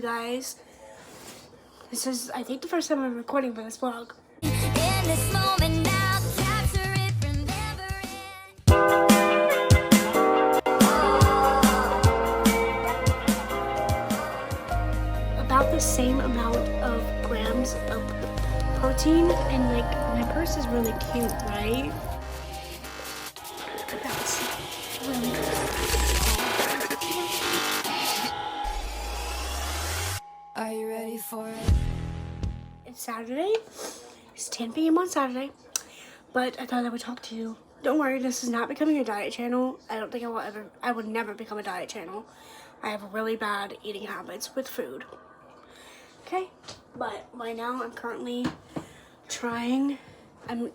guys. This is, I think, the first time I'm recording for this vlog. In this moment now, capture it, remember it. About the same amount of grams of protein, and like my purse is really cute, right? That's really Are you ready for it? It's Saturday. It's 10 p.m. on Saturday, but I thought I would talk to you. Don't worry, this is not becoming a diet channel. I don't think I would never become a diet channel. I have really bad eating habits with food. Okay, but right now I'm currently I'm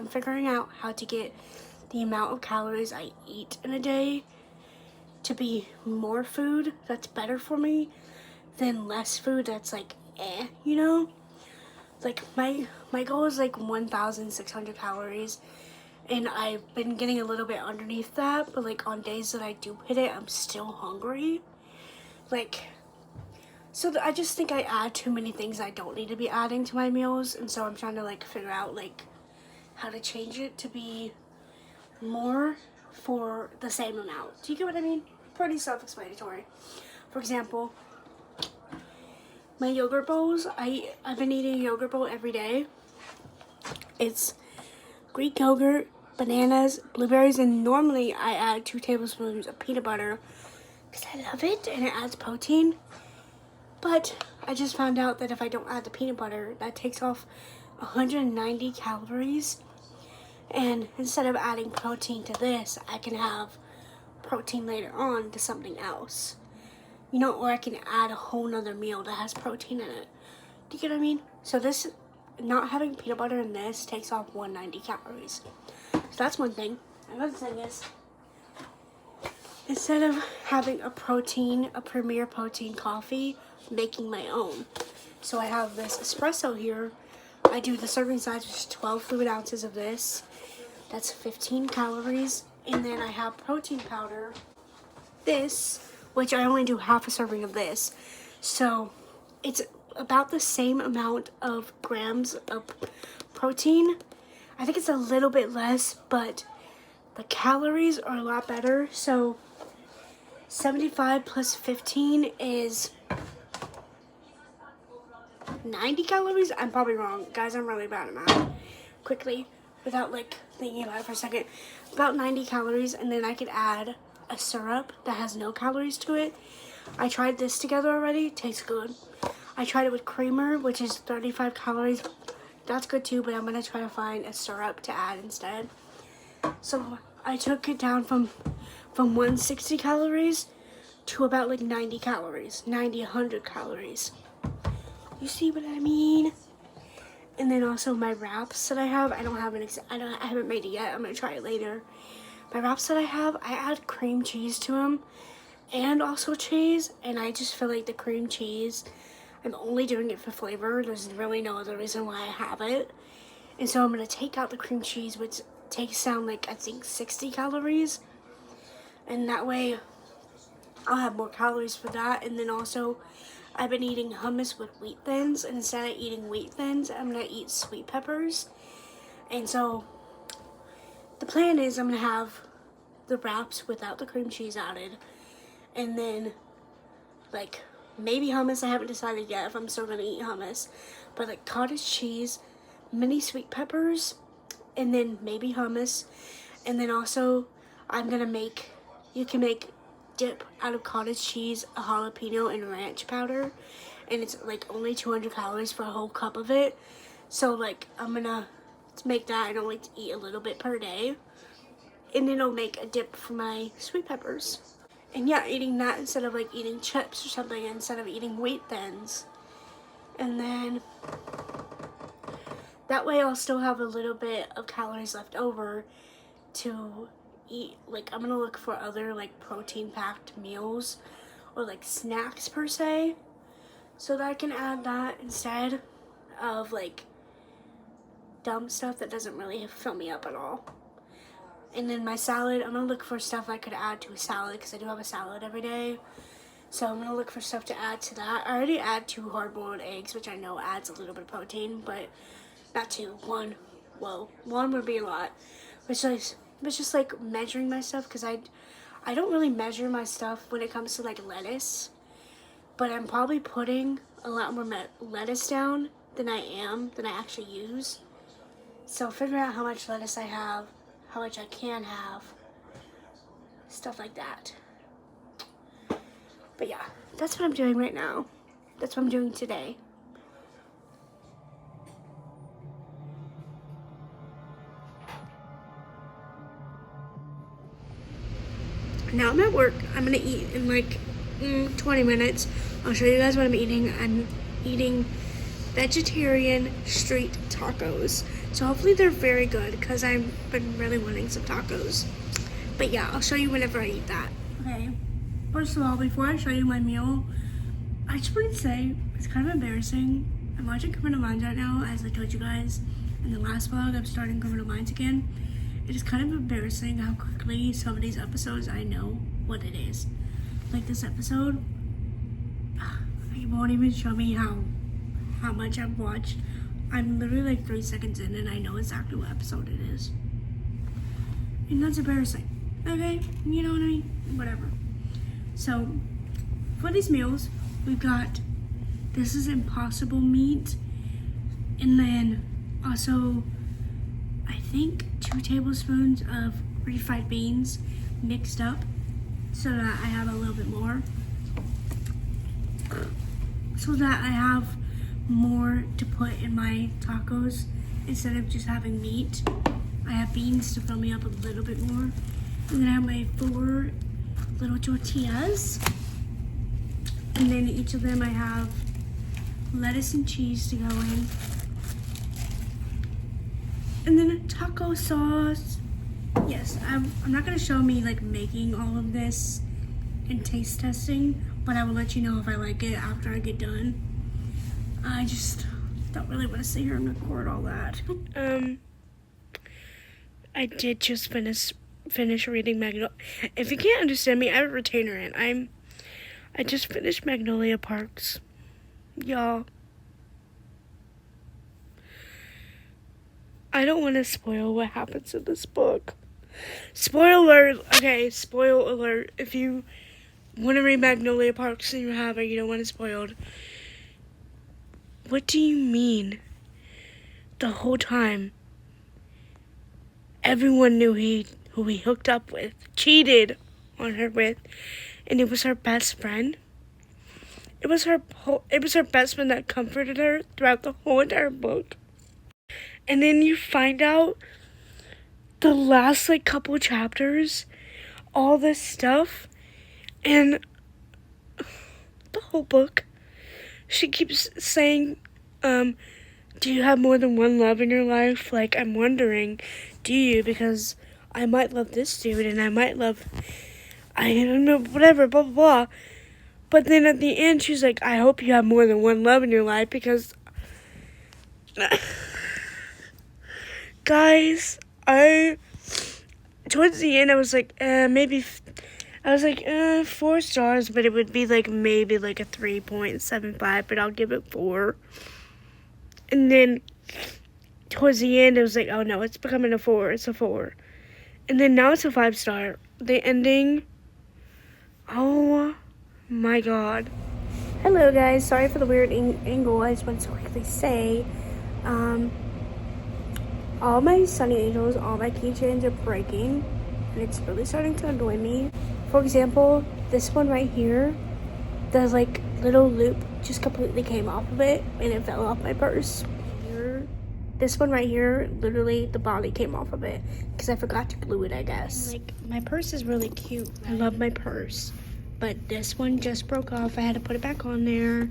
figuring out how to get the amount of calories I eat in a day to be more food that's better for me than less food that's like you know? Like my goal is like 1,600 calories, and I've been getting a little bit underneath that, but like on days that I do hit it, I'm still hungry. I just think I add too many things I don't need to be adding to my meals, and so I'm trying to like figure out like how to change it to be more for the same amount. Do you get what I mean? Pretty self-explanatory. For example, my yogurt bowls, I've been eating a yogurt bowl every day. It's Greek yogurt, bananas, blueberries, and normally I add 2 tablespoons of peanut butter because I love it and it adds protein. But I just found out that if I don't add the peanut butter, that takes off 190 calories. And instead of adding protein to this, I can have protein later on to something else. You know, or I can add a whole nother meal that has protein in it. Do you get what I mean? So this, not having peanut butter in this takes off 190 calories. So that's one thing. Another thing is, instead of having a Premier Protein coffee, making my own. So I have this espresso here. I do the serving size, which is 12 fluid ounces of this. That's 15 calories. And then I have protein powder. This, which I only do half a serving of this. So it's about the same amount of grams of protein. I think it's a little bit less, but the calories are a lot better. So 75 plus 15 is 90 calories. I'm probably wrong. Guys, I'm really bad at math. Quickly, without like thinking about it for a second. About 90 calories, and then I could add a syrup that has no calories to it. I tried this together already. It tastes good. I tried it with creamer, which is 35 calories. That's good too, but I'm going to try to find a syrup to add instead. So I took it down from 160 calories to about like 90 calories. 90, 100 calories. You see what I mean? And then also my wraps that I have. I haven't made it yet. I'm going to try it later. My wraps that I have, I add cream cheese to them and also cheese, and I just feel like the cream cheese, I'm only doing it for flavor. There's really no other reason why I have it. And so I'm going to take out the cream cheese, which takes down like I think 60 calories, and that way I'll have more calories for that. And then also I've been eating hummus with wheat thins, and instead of eating wheat thins, I'm going to eat sweet peppers. And so the plan is I'm going to have the wraps without the cream cheese added. And then, like, maybe hummus. I haven't decided yet if I'm still going to eat hummus. But, like, cottage cheese, mini sweet peppers, and then maybe hummus. And then also, you can make dip out of cottage cheese, a jalapeno, and ranch powder. And it's, like, only 200 calories for a whole cup of it. So, like, I'm going to make that. I don't like to eat a little bit per day, and then I'll make a dip for my sweet peppers. And yeah, eating that instead of like eating chips or something, instead of eating wheat thins. And then that way I'll still have a little bit of calories left over to eat. Like, I'm gonna look for other like protein packed meals or like snacks per se, so that I can add that instead of like dumb stuff that doesn't really fill me up at all. And then my salad, I'm gonna look for stuff I could add to a salad, because I do have a salad every day. So I'm gonna look for stuff to add to that. I already add 2 hard-boiled eggs, which I know adds a little bit of protein, but not 2, 1. Whoa, 1 would be a lot. But just like measuring my stuff, because I don't really measure my stuff when it comes to like lettuce, but I'm probably putting a lot more lettuce down than I actually use. So figure out how much lettuce I have, how much I can have, stuff like that. But yeah, that's what I'm doing right now. That's what I'm doing today. Now I'm at work. I'm gonna eat in like 20 minutes. I'll show you guys what I'm eating. I'm eating vegetarian street tacos. So hopefully they're very good because I've been really wanting some tacos. But yeah, I'll show you whenever I eat that. Okay, first of all, before I show you my meal, I just want to say it's kind of embarrassing. I'm watching Criminal Minds right now, as I told you guys in the last vlog. I'm starting Criminal Minds again. It is kind of embarrassing how quickly some of these episodes I know what it is. Like this episode, it won't even show me how much I've watched. I'm literally like 3 seconds in and I know exactly what episode it is. And that's embarrassing. Okay, you know what I mean? Whatever. So, for these meals, we've got, this is Impossible meat, and then also, I think 2 tablespoons of refried beans mixed up so that I have a little bit more. So that I have more to put in my tacos instead of just having meat. I have beans to fill me up a little bit more. And then I have my 4 little tortillas. And then each of them I have lettuce and cheese to go in. And then a taco sauce. Yes, I'm not gonna show me like making all of this and taste testing, but I will let you know if I like it after I get done. I just don't really want to sit here and record all that. I did just finish reading Magnolia. If you can't understand me, I have a retainer in. I just finished Magnolia Parks, y'all. I don't want to spoil what happens in this book. Spoiler alert. Okay, spoiler alert. If you want to read Magnolia Parks and you have it, you don't want it spoiled. What do you mean? The whole time, everyone knew who he hooked up with, cheated on her with, and it was her best friend. It was her best friend that comforted her throughout the whole entire book. And then you find out the last like couple chapters, all this stuff, and the whole book, she keeps saying, do you have more than one love in your life? Like, I'm wondering, do you? Because I might love this dude, and I might love, I don't know, whatever, blah, blah, blah. But then at the end, she's like, I hope you have more than one love in your life, because, guys, towards the end, I was like, maybe, I was like, 4 stars, but it would be like, maybe like a 3.75, but I'll give it 4. And then, towards the end, it was like, oh no, it's becoming a 4, it's a 4. And then now it's a 5-star. The ending, oh my god. Hello guys, sorry for the weird angle. I just want to quickly say, all my Sunny Angels, all my keychains are breaking, and it's really starting to annoy me. For example, this one right here, the like little loop just completely came off of it, and it fell off my purse. Here, this one right here, literally the body came off of it, because I forgot to glue it, I guess. Like, my purse is really cute. I love my purse. But this one just broke off. I had to put it back on there.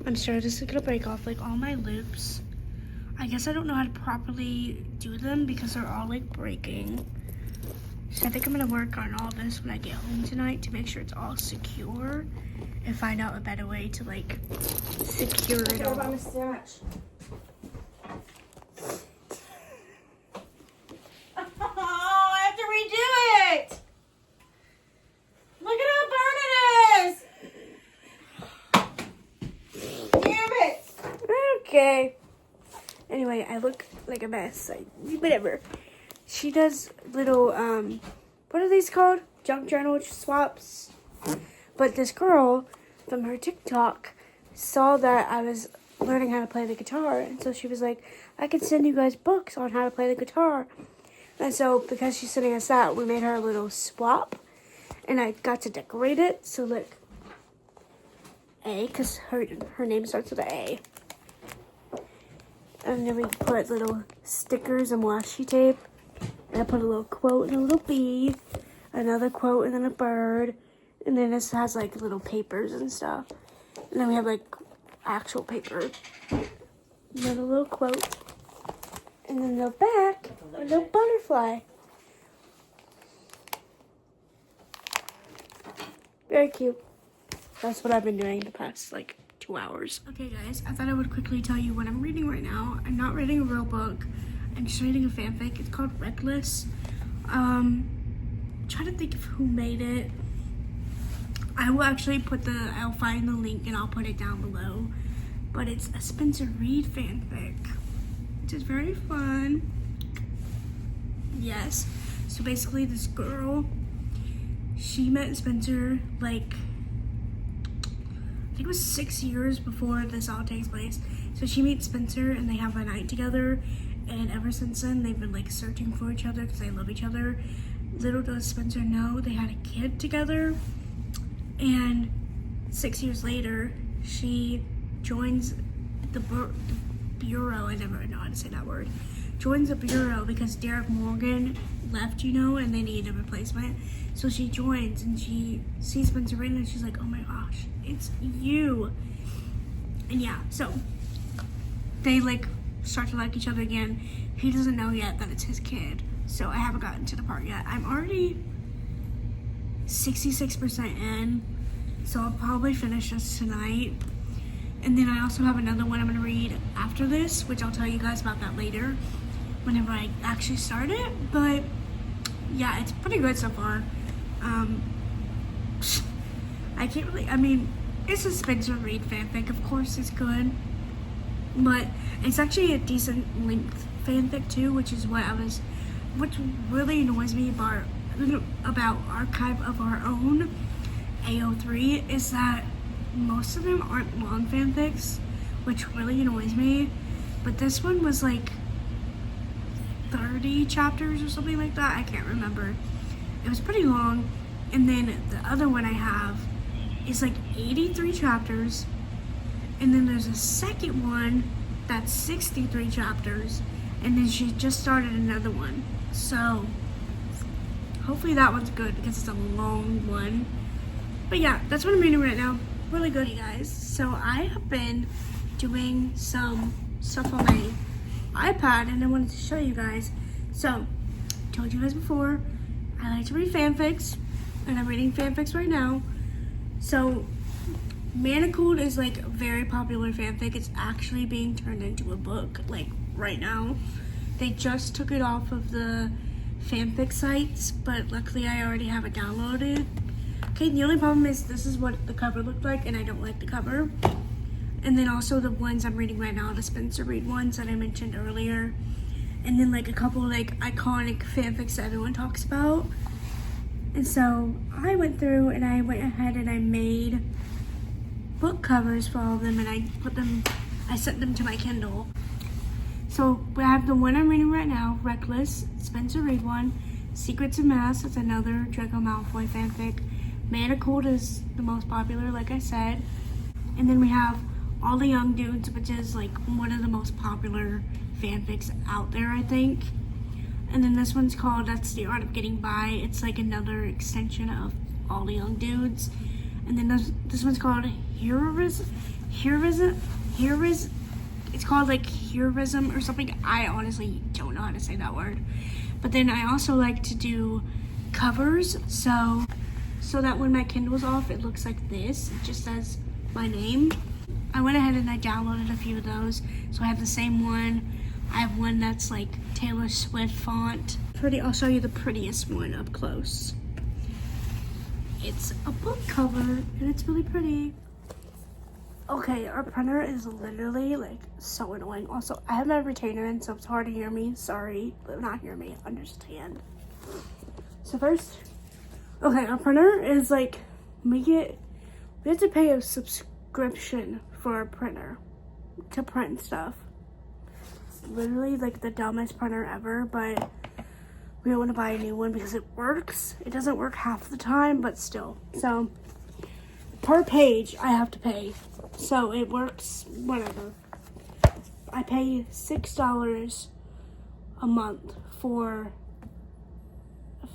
I'm sure this is gonna break off like all my loops. I guess I don't know how to properly do them because they're all like breaking. So I think I'm gonna work on all this when I get home tonight to make sure it's all secure and find out a better way to like secure it all. Oh, I have to redo it. Look at how burnt it is. Okay. Anyway, I look like a mess. Whatever. She does little, what are these called? Junk journal swaps. But this girl from her TikTok saw that I was learning how to play the guitar. And so she was like, I could send you guys books on how to play the guitar. And so because she's sending us that, we made her a little swap. And I got to decorate it. So look, A, because her name starts with an A. And then we put little stickers and washi tape. And I put a little quote and a little bee. Another quote and then a bird. And then this has like little papers and stuff. And then we have like actual paper. And then a little quote. And then the back, a little butterfly. Very cute. That's what I've been doing the past like 2 hours. Okay guys, I thought I would quickly tell you what I'm reading right now. I'm not reading a real book. I'm just reading a fanfic. It's called Reckless. Try to think of who made it. I will actually I'll find the link and I'll put it down below. But it's a Spencer Reid fanfic, which is very fun. Yes. So basically this girl, she met Spencer like, I think it was 6 years before this all takes place. So she meets Spencer and they have a night together. And ever since then, they've been like searching for each other because they love each other. Little does Spencer know they had a kid together. And 6 years later, she joins the bureau. I never know how to say that word. Joins the bureau because Derek Morgan left, and they need a replacement. So she joins and she sees Spencer Reid and she's like, oh my gosh, it's you. And yeah, so they like start to like each other again. He doesn't know yet that it's his kid. So I haven't gotten to the part yet. I'm already 66% in. So I'll probably finish this tonight. And then I also have another one I'm gonna read after this, which I'll tell you guys about that later, whenever I actually start it. But yeah, it's pretty good so far. It's a Spencer Reid fanfic, of course it's good. But it's actually a decent length fanfic too, which really annoys me about Archive of Our Own, AO3, is that most of them aren't long fanfics, which really annoys me. But this one was like 30 chapters or something like that. I can't remember. It was pretty long. And then the other one I have is like 83 chapters. And then there's a second one that's 63 chapters. And then she just started another one. So hopefully that one's good because it's a long one. But yeah, that's what I'm reading right now. Really good, you guys. So I have been doing some stuff on my iPad and I wanted to show you guys. So, told you guys before, I like to read fanfics and I'm reading fanfics right now. So, Manacled is like a very popular fanfic. It's actually being turned into a book like right now. They just took it off of the fanfic sites, but luckily I already have it downloaded. Okay, the only problem is this is what the cover looked like and I don't like the cover. And then also the ones I'm reading right now, the Spencer Reid ones that I mentioned earlier. And then like a couple like iconic fanfics that everyone talks about. And so I went through and I went ahead and I made book covers for all of them and I sent them to my Kindle. So we have the one I'm reading right now, Reckless, Spencer Reid one. Secrets and Masks, that's another Draco Malfoy fanfic. Manacled is the most popular, like I said. And then we have All the Young Dudes, which is like one of the most popular fanfics out there, I think. And then this one's called That's the Art of Getting By. It's like another extension of All the Young Dudes. And then this one's called it's called like Heroism or something. I honestly don't know how to say that word. But then I also like to do covers, so that when my Kindle's off, it looks like this. It just says my name. I went ahead and I downloaded a few of those. So I have the same one. I have one that's like Taylor Swift font. I'll show you the prettiest one up close. It's a book cover and it's really pretty. Okay, our printer is literally like so annoying. Also, I have my retainer in, so it's hard to hear me. Sorry, but not hear me. Understand. So first, okay, our printer is like, we have to pay a subscription for our printer to print stuff. It's literally like the dumbest printer ever, but we don't want to buy a new one because it works. It doesn't work half the time, but still. So per page, I have to pay. So it works, whatever. I pay $6 a month for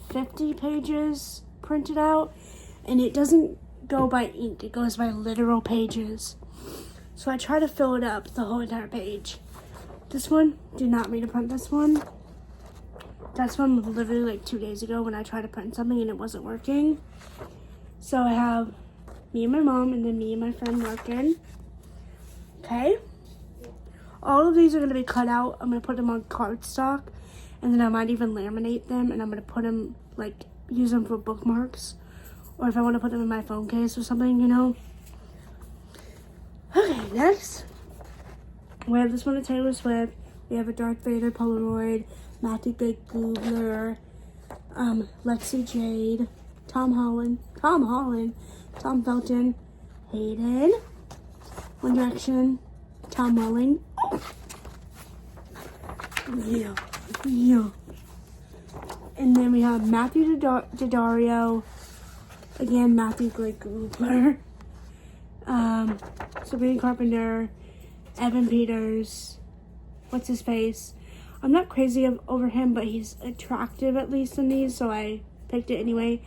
50 pages printed out, and it doesn't go by ink, it goes by literal pages. So I try to fill it up, the whole entire page. This one, did not mean to print this one. That's one was literally like 2 days ago when I tried to print something and it wasn't working. So I have me and my mom, and then me and my friend working. Okay. All of these are going to be cut out. I'm going to put them on cardstock, and then I might even laminate them, and I'm going to put them, like, use them for bookmarks, or if I want to put them in my phone case or something, you know. Okay, next, we have this one of Taylor Swift. We have a Darth Vader Polaroid, Matthew Big Googler, Lexi Jade, Tom Holland, Tom Felton, Hayden, One Direction, Tom Welling. Yeah. And then we have Matthew Daddario, again, Matthew Blake Goobler, Sabrina Carpenter, Evan Peters, what's his face? I'm not crazy over him, but he's attractive at least in these, so I picked it anyway.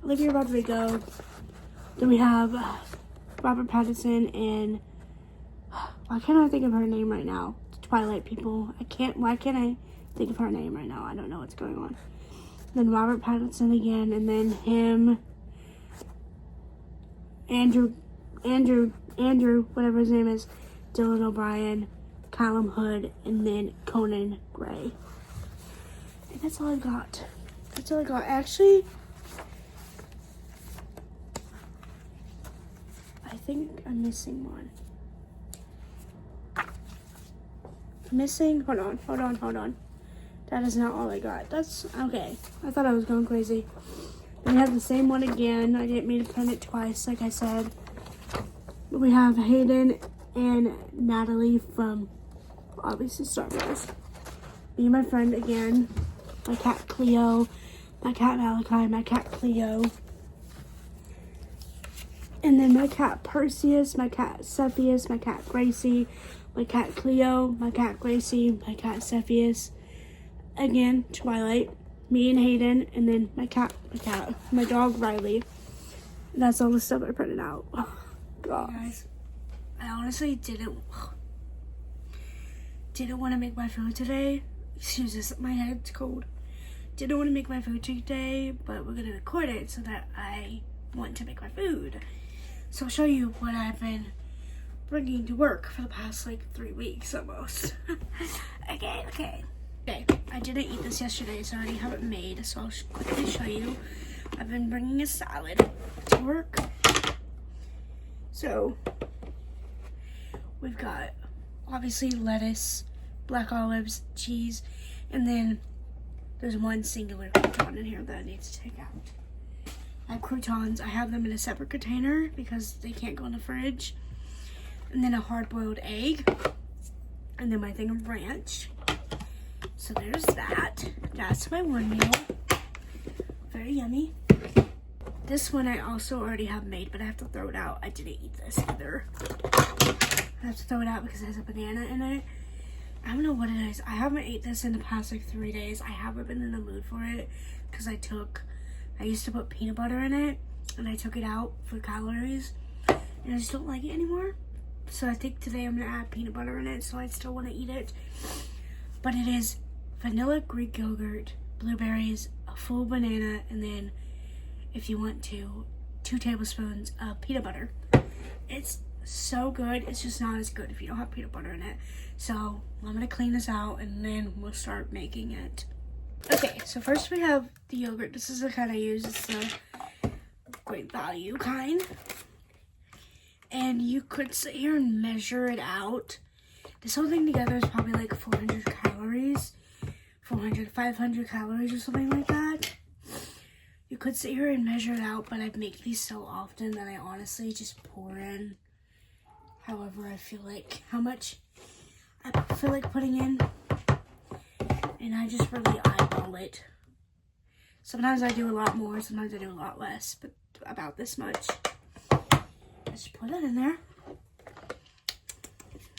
Olivia Rodrigo. Then we have Robert Pattinson and why can't I think of her name right now? Twilight people. Why can't I think of her name right now? I don't know what's going on. Then Robert Pattinson again, and then him, Andrew, whatever his name is, Dylan O'Brien, Callum Hood, and then Conan Gray. And that's all I got. Actually, I think I'm missing one. Hold on. That is not all I got. That's okay. I thought I was going crazy. We have the same one again. I didn't mean to print it twice, like I said. We have Hayden and Natalie from obviously Star Wars. Me and my friend again. My cat Cleo, my cat Malachi, my cat Cleo. And then my cat Perseus, my cat Cepheus, my cat Gracie, my cat Cleo, my cat Gracie, my cat Cepheus. Again, Twilight, me and Hayden, and then my dog Riley. That's all the stuff I printed out. Oh, God. Hey guys, I honestly didn't want to make my food today. Excuse us, my head's cold. Didn't want to make my food today, but we're going to record it so that I want to make my food. So I'll show you what I've been bringing to work for the past like 3 weeks almost. Okay, I didn't eat this yesterday, so I already have it made, so I'll quickly show you. I've been bringing a salad to work. So, we've got, obviously, lettuce, black olives, cheese, and then there's one singular crouton in here that I need to take out. I have croutons. I have them in a separate container because they can't go in the fridge. And then a hard-boiled egg. And then my thing of ranch. So there's that. That's my one meal. Very yummy. This one I also already have made, but I have to throw it out. I didn't eat this either. I have to throw it out because it has a banana in it. I don't know what it is. I haven't ate this in the past like 3 days. I haven't been in the mood for it because I used to put peanut butter in it and I took it out for calories and I just don't like it anymore. So I think today I'm going to add peanut butter in it, so I still want to eat it. But it is vanilla Greek yogurt, blueberries, a full banana, and then, if you want to, 2 tablespoons of peanut butter. It's so good. It's just not as good if you don't have peanut butter in it. So I'm going to clean this out, and then we'll start making it. Okay, so first we have the yogurt. This is the kind I use. It's the Great Value kind. And you could sit here and measure it out. This whole thing together is probably like 400 calories. 400, 500 calories or something like that. You could sit here and measure it out, but I make these so often that I honestly just pour in however I feel like, how much I feel like putting in. And I just really eyeball it. Sometimes I do a lot more, sometimes I do a lot less, but about this much. Just put it in there.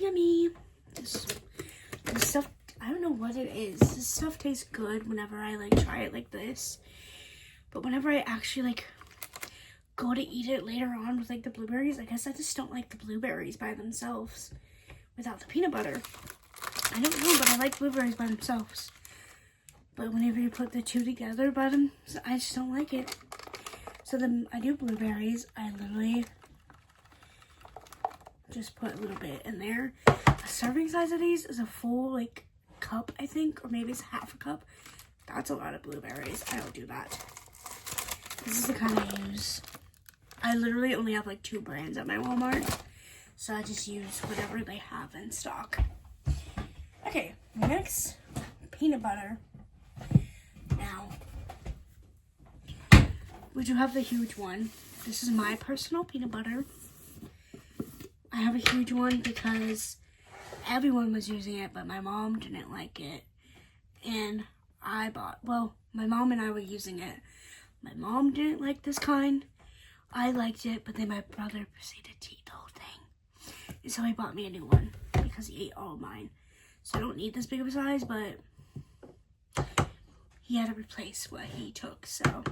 Yummy. This stuff, I don't know what it is. This stuff tastes good whenever I like try it like this. But whenever I actually like go to eat it later on with like the blueberries, I guess I just don't like the blueberries by themselves without the peanut butter. I don't know, but I like blueberries by themselves. But whenever you put the two together by them, I just don't like it. So then I do blueberries. I literally just put a little bit in there. A serving size of these is a full like cup, I think, or maybe it's half a cup. That's a lot of blueberries. I don't do that. This is the kind I use. I literally only have like 2 brands at my Walmart, so I just use whatever they have in stock. Okay, next, peanut butter. Now, we do have the huge one. This is my personal peanut butter. I have a huge one because everyone was using it, but my mom didn't like it. And I bought, well, my mom and I were using it. My mom didn't like this kind. I liked it, but then my brother proceeded to eat the whole thing. And so he bought me a new one because he ate all of mine. So I don't need this big of a size, but he had to replace what he took. So I'm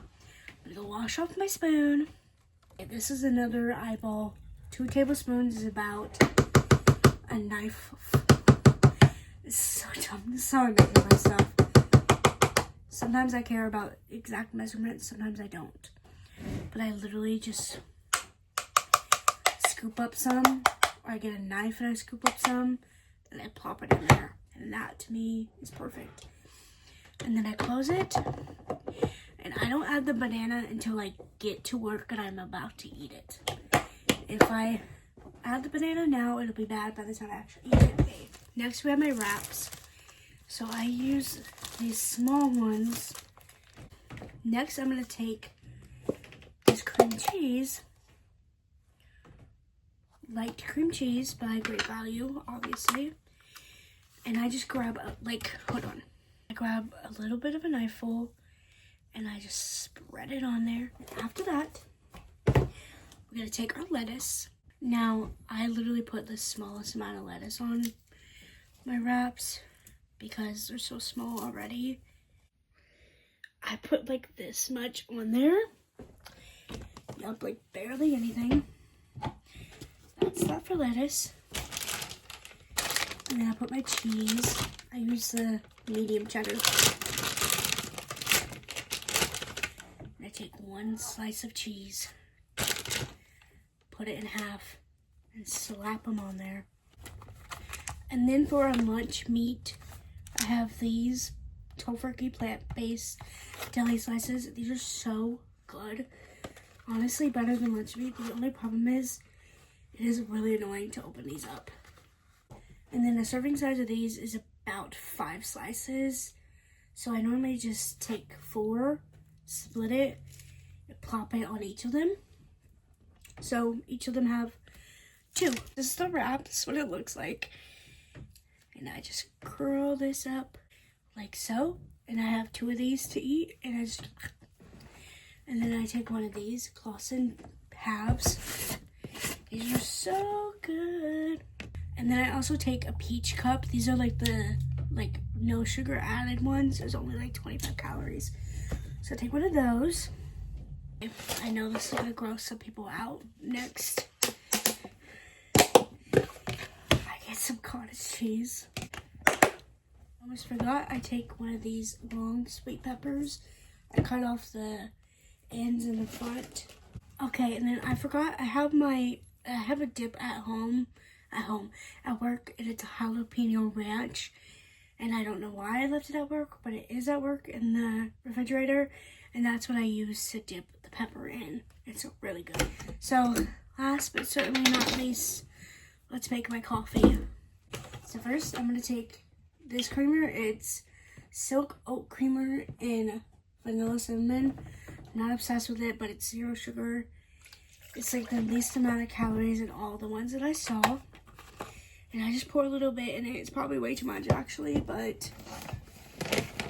gonna go wash off my spoon. Okay, this is another eyeball. 2 tablespoons is about a knife. It's so dumb. This is how I make my stuff. Sometimes I care about exact measurements, sometimes I don't. But I literally just scoop up some, or I get a knife and I scoop up some, and I plop it in there. And that, to me, is perfect. And then I close it, and I don't add the banana until I get to work and I'm about to eat it. If I add the banana now, it'll be bad by the time I actually eat it. Okay. Next, we have my wraps. So I use these small ones. Next, I'm going to take this cream cheese. Light cream cheese by Great Value, obviously. And I just grab, hold on. I grab a little bit of a knifeful, and I just spread it on there. And after that, we're going to take our lettuce. Now, I literally put the smallest amount of lettuce on my wraps because they're so small already. I put like this much on there. Yup, like barely anything. That's that for lettuce. And then I put my cheese. I use the medium cheddar. And I take 1 slice of cheese, put it in half, and slap them on there. And then for our lunch meat, I have these Tofurkey plant-based deli slices. These are so good. Honestly, better than lunch meat. The only problem is, it is really annoying to open these up. And then the serving size of these is about 5 slices. So I normally just take 4, split it, and plop it on each of them. So each of them have 2. This is the wrap. This is what it looks like. And I just curl this up like so. And I have 2 of these to eat. And then I take one of these Clausen halves. These are so good. And then I also take a peach cup. These are like the no sugar added ones. There's only like 25 calories. So I take one of those. I know this is gonna gross some people out. Next, I get some cottage cheese. Almost forgot, I take one of these long sweet peppers. I cut off the ends in the front. Okay, and then I forgot, I have a dip at work, and it's a jalapeno ranch. And I don't know why I left it at work, but it is at work in the refrigerator. And that's what I use to dip the pepper in. It's really good. So last but certainly not least, let's make my coffee. So first, I'm going to take this creamer. It's silk oat creamer in vanilla cinnamon. I'm not obsessed with it, but it's 0 sugar. It's like the least amount of calories in all the ones that I saw. And I just pour a little bit in it. It's probably way too much actually, but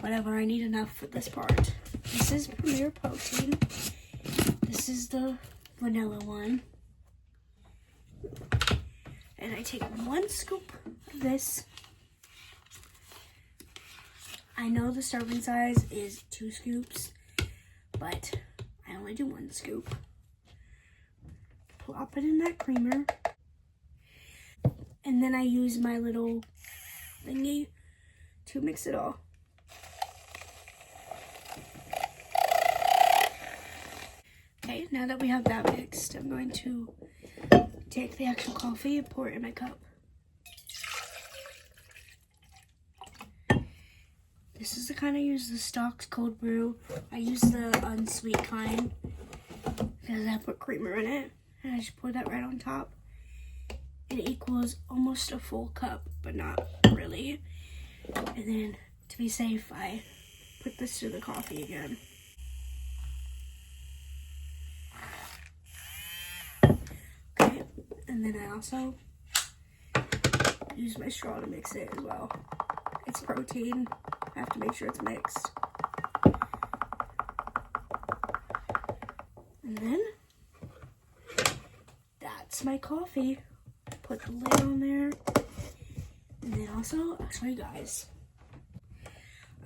whatever. I need enough for this part. This is Premier Protein. This is the vanilla one. And I take 1 scoop of this. I know the serving size is 2 scoops, but I only do 1 scoop. Plop it in that creamer. And then I use my little thingy to mix it all. Okay, now that we have that mixed, I'm going to take the actual coffee and pour it in my cup. This is the kind I use, the stock cold brew. I use the unsweet kind because I put creamer in it. And I just pour that right on top. It equals almost a full cup, but not really. And then, to be safe, I put this to the coffee again. Okay, and then I also use my straw to mix it as well. It's protein. I have to make sure it's mixed. And then, that's my coffee. Put the lid on there. And then also, I'll show you guys.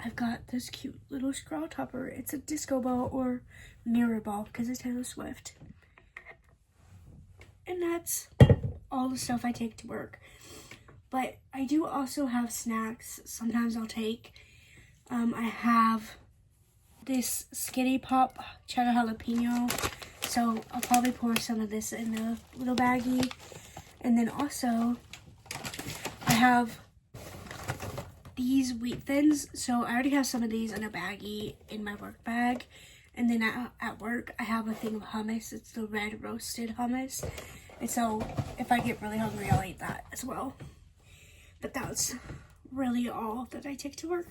I've got this cute little straw topper. It's a disco ball or mirror ball because it's Taylor Swift. And that's all the stuff I take to work. But I do also have snacks. Sometimes I'll take. I have this Skinny Pop cheddar jalapeno. So I'll probably pour some of this in the little baggie. And then also, I have these wheat thins. So I already have some of these in a baggie in my work bag. And then at work, I have a thing of hummus. It's the red roasted hummus. And so if I get really hungry, I'll eat that as well. But that's really all that I take to work.